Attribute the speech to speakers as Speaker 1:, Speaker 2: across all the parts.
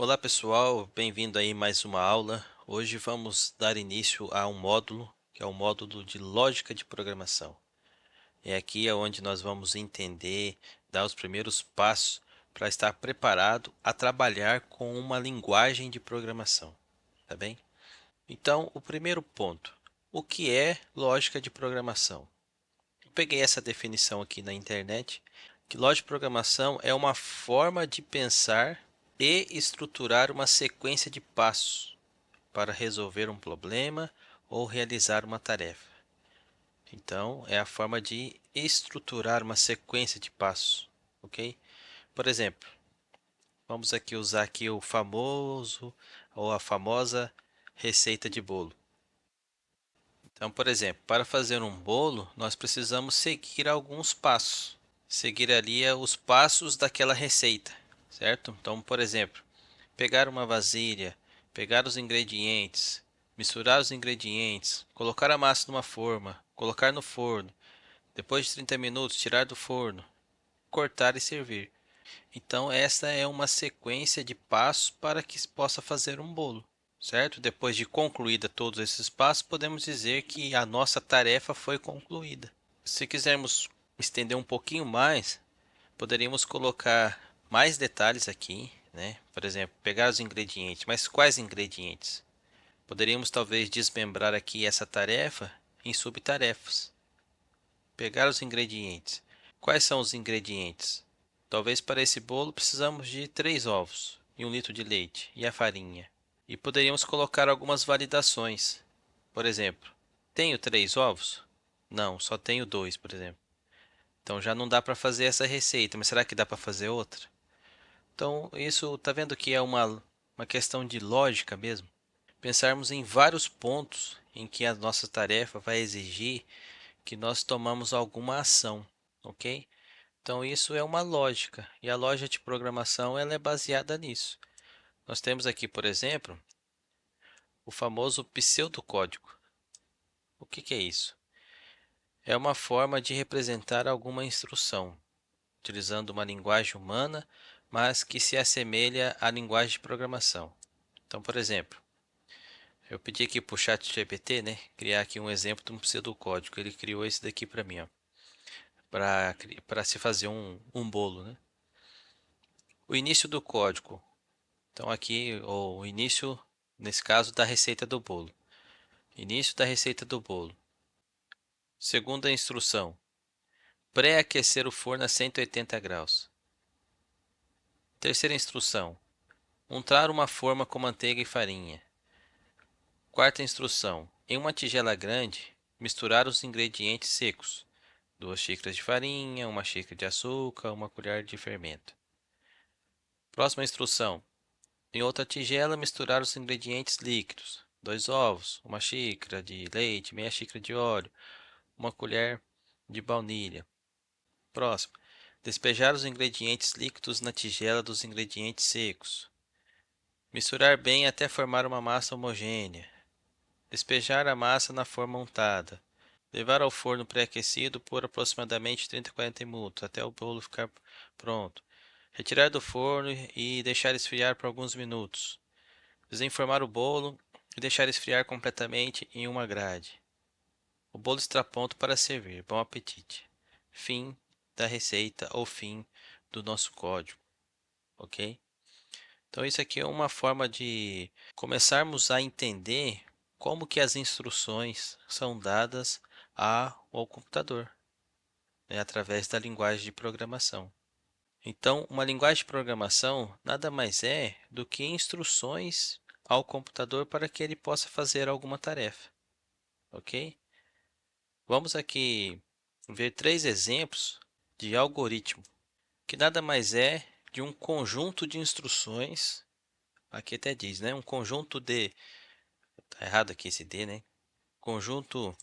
Speaker 1: Olá pessoal, bem-vindo aí mais uma aula. Hoje vamos dar início a um módulo, que é o módulo de lógica de programação. É aqui onde nós vamos entender, dar os primeiros passos para estar preparado a trabalhar com uma linguagem de programação, tá bem? Então, o primeiro ponto, o que é lógica de programação? Eu peguei essa definição aqui na internet, que lógica de programação é uma forma de pensar e estruturar uma sequência de passos para resolver um problema ou realizar uma tarefa. Então, é a forma de estruturar uma sequência de passos, ok? Por exemplo, vamos aqui usar aqui o famoso ou a famosa receita de bolo. Então, por exemplo, para fazer um bolo, nós precisamos seguir alguns passos. Seguir ali os passos daquela receita, certo? Então, por exemplo, pegar uma vasilha, pegar os ingredientes, misturar os ingredientes, colocar a massa numa forma, colocar no forno, depois de 30 minutos tirar do forno, cortar e servir. Então, essa é uma sequência de passos para que se possa fazer um bolo, certo? Depois de concluída todos esses passos, podemos dizer que a nossa tarefa foi concluída. Se quisermos estender um pouquinho mais, poderíamos colocar mais detalhes aqui, né? Por exemplo, pegar os ingredientes, mas quais ingredientes? Poderíamos talvez desmembrar aqui essa tarefa em subtarefas. Pegar os ingredientes. Quais são os ingredientes? Talvez para esse bolo precisamos de 3 ovos e 1 litro de leite e a farinha. E poderíamos colocar algumas validações. Por exemplo, tenho 3 ovos? Não, só tenho 2, por exemplo. Então já não dá para fazer essa receita, mas será que dá para fazer outra? Então isso tá vendo que é uma questão de lógica mesmo? Pensarmos em vários pontos em que a nossa tarefa vai exigir que nós tomamos alguma ação, ok? Então isso é uma lógica e a lógica de programação ela é baseada nisso. Nós temos aqui, por exemplo, o famoso pseudocódigo. O que é isso? É uma forma de representar alguma instrução, utilizando uma linguagem humana, mas que se assemelha à linguagem de programação. Então, por exemplo, eu pedi aqui para o ChatGPT, né, criar aqui um exemplo de um pseudocódigo. Ele criou esse daqui para mim, ó, para se fazer um bolo, né? O início do código. Então aqui o início, nesse caso, da receita do bolo. Início da receita do bolo. Segunda instrução: pré-aquecer o forno a 180 graus. Terceira instrução: untar uma forma com manteiga e farinha. Quarta instrução: em uma tigela grande, misturar os ingredientes secos. 2 xícaras de farinha, 1 xícara de açúcar, 1 colher de fermento. Próxima instrução: em outra tigela, misturar os ingredientes líquidos. 2 ovos, 1 xícara de leite, meia xícara de óleo, 1 colher de baunilha. Próximo: despejar os ingredientes líquidos na tigela dos ingredientes secos. Misturar bem até formar uma massa homogênea. Despejar a massa na forma untada. Levar ao forno pré-aquecido por aproximadamente 30 a 40 minutos, até o bolo ficar pronto. Retirar do forno e deixar esfriar por alguns minutos. Desenformar o bolo e deixar esfriar completamente em uma grade. O bolo está pronto para servir. Bom apetite. Fim da receita ou fim do nosso código, ok? Então isso aqui é uma forma de começarmos a entender como que as instruções são dadas ao computador, né, através da linguagem de programação. Então, uma linguagem de programação nada mais é do que instruções ao computador para que ele possa fazer alguma tarefa, ok? Vamos aqui ver 3 exemplos de algoritmo, que nada mais é de um conjunto de instruções. Aqui até diz, né? Um conjunto de... Tá errado aqui esse D, né? Conjunto...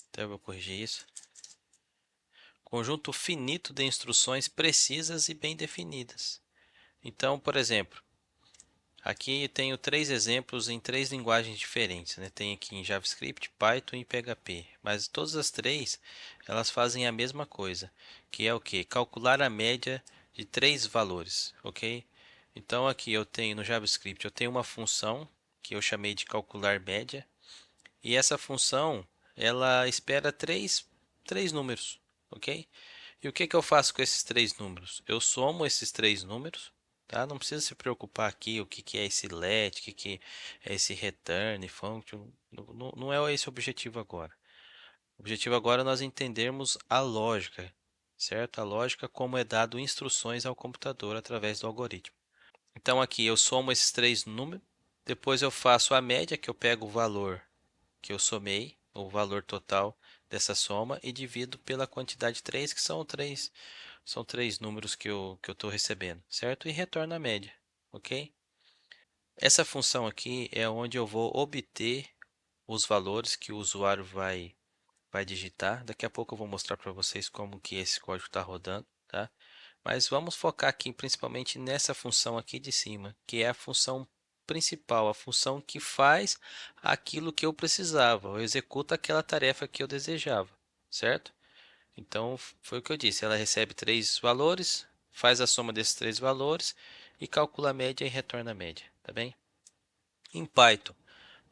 Speaker 1: Até eu vou corrigir isso. Conjunto finito de instruções precisas e bem definidas. Então, por exemplo, aqui tenho 3 exemplos em 3 linguagens diferentes, né? Tem aqui em JavaScript, Python e PHP. Mas todas as 3, elas fazem a mesma coisa, que é o que? Calcular a média de 3 valores, ok? Então aqui eu tenho no JavaScript, eu tenho uma função que eu chamei de calcular média, e essa função ela espera três números, ok? E o que que eu faço com esses três números? Eu somo esses três números, tá? Não precisa se preocupar aqui o que que é esse let, o que que é esse return function, não é esse o objetivo agora. O objetivo agora é nós entendermos a lógica, certo? A lógica como é dado instruções ao computador através do algoritmo. Então aqui eu somo esses três números, depois eu faço a média, que eu pego o valor que eu somei, o valor total dessa soma, e divido pela quantidade 3, que são três números que eu estou recebendo, certo? E retorno a média, ok? Essa função aqui é onde eu vou obter os valores que o usuário vai digitar. Daqui a pouco eu vou mostrar para vocês como que esse código está rodando, tá? Mas vamos focar aqui principalmente nessa função aqui de cima, que é a função principal, a função que faz aquilo que eu precisava, ou executa aquela tarefa que eu desejava, certo? Então foi o que eu disse, ela recebe três valores, faz a soma desses três valores e calcula a média e retorna a média, tá bem? Em Python,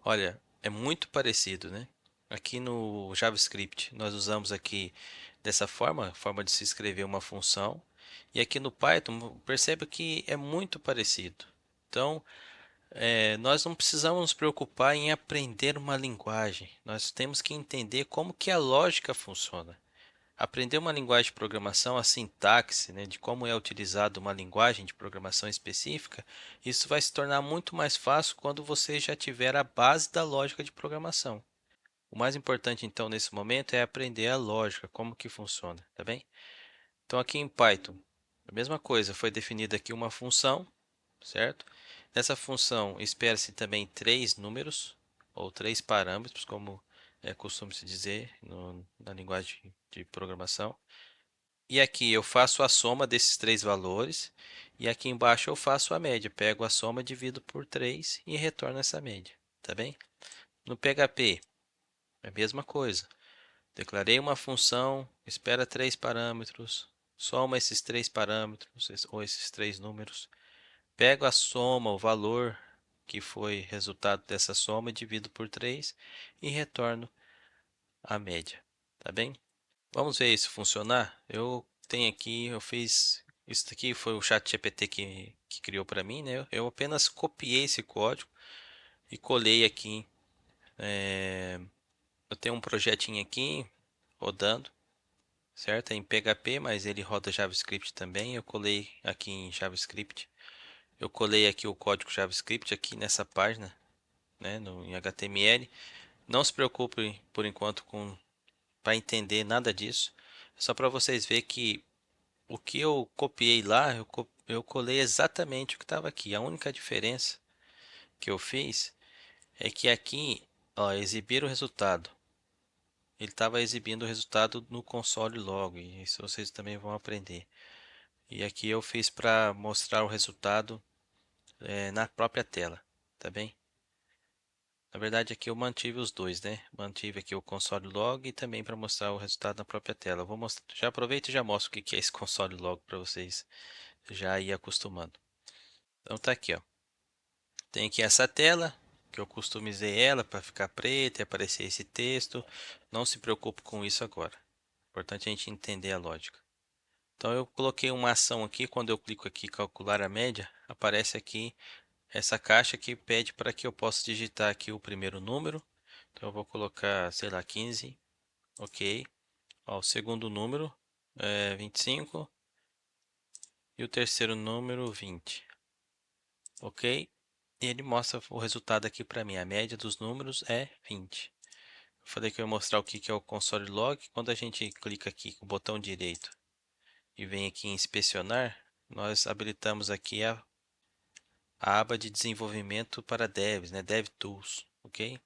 Speaker 1: olha, é muito parecido, né? Aqui no JavaScript, nós usamos aqui dessa forma de se escrever uma função. E aqui no Python, perceba que é muito parecido. Então, nós não precisamos nos preocupar em aprender uma linguagem. Nós temos que entender como que a lógica funciona. Aprender uma linguagem de programação, a sintaxe, né, de como é utilizada uma linguagem de programação específica, isso vai se tornar muito mais fácil quando você já tiver a base da lógica de programação. O mais importante então nesse momento é aprender a lógica, como que funciona, tá bem? Então aqui em Python, a mesma coisa, foi definida aqui uma função, certo? Nessa função espera-se também três números ou três parâmetros, como é costume se dizer na linguagem de programação. E aqui eu faço a soma desses três valores. E aqui embaixo eu faço a média. Pego a soma, divido por 3 e retorno essa média. Tá bem? No PHP, é a mesma coisa. Declarei uma função, espera três parâmetros, soma esses três parâmetros ou esses três números. Pego a soma, o valor que foi resultado dessa soma, divido por 3 e retorno a média. Tá bem? Vamos ver isso funcionar? Eu tenho aqui, eu fiz. Isso aqui foi o ChatGPT que criou para mim, né? Eu apenas copiei esse código e colei aqui. Eu tenho um projetinho aqui rodando, certo? É em PHP, mas ele roda JavaScript também. Eu colei aqui em JavaScript. Eu colei aqui o código JavaScript aqui nessa página, né? Em HTML. Não se preocupe por enquanto com para entender nada disso. É só para vocês verem que o que eu copiei lá, eu colei exatamente o que estava aqui. A única diferença que eu fiz é que aqui, ó, exibir o resultado. Ele estava exibindo o resultado no console log, e isso vocês também vão aprender. E aqui eu fiz para mostrar o resultado na própria tela, tá bem? Na verdade aqui eu mantive os dois, né? Mantive aqui o console log e também para mostrar o resultado na própria tela. Eu vou mostrar, já aproveito e já mostro o que é esse console log para vocês já ir acostumando. Então tá aqui, ó. Tem aqui essa tela, que eu customizei ela para ficar preta e aparecer esse texto. Não se preocupe com isso agora. Importante a gente entender a lógica. Então eu coloquei uma ação aqui, quando eu clico aqui calcular a média, aparece aqui essa caixa que pede para que eu possa digitar aqui o primeiro número. Então eu vou colocar, sei lá, 15, ok. Ó, o segundo número é 25 e o terceiro número 20, ok. E ele mostra o resultado aqui para mim. A média dos números é 20. Eu falei que eu ia mostrar o que que é o console log. Quando a gente clica aqui com o botão direito e vem aqui em inspecionar, nós habilitamos aqui a aba de desenvolvimento para devs, né? DevTools, ok?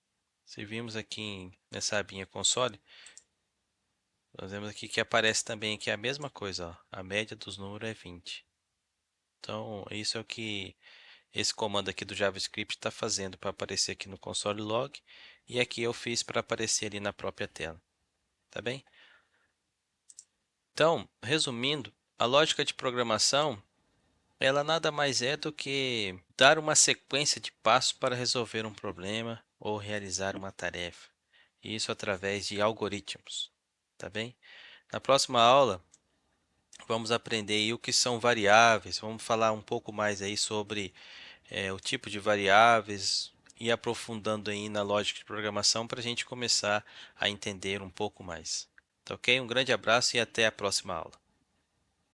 Speaker 1: Se vimos aqui nessa abinha console, nós vemos aqui que aparece também aqui a mesma coisa, ó. A média dos números é 20. Então, isso é o que esse comando aqui do JavaScript está fazendo para aparecer aqui no console log, e aqui eu fiz para aparecer ali na própria tela, tá bem? Então, resumindo, a lógica de programação Ela nada mais é do que dar uma sequência de passos para resolver um problema ou realizar uma tarefa. Isso através de algoritmos, tá bem? Na próxima aula, vamos aprender aí o que são variáveis. Vamos falar um pouco mais aí sobre o tipo de variáveis e aprofundando aí na lógica de programação para a gente começar a entender um pouco mais. Tá ok? Um grande abraço e até a próxima aula.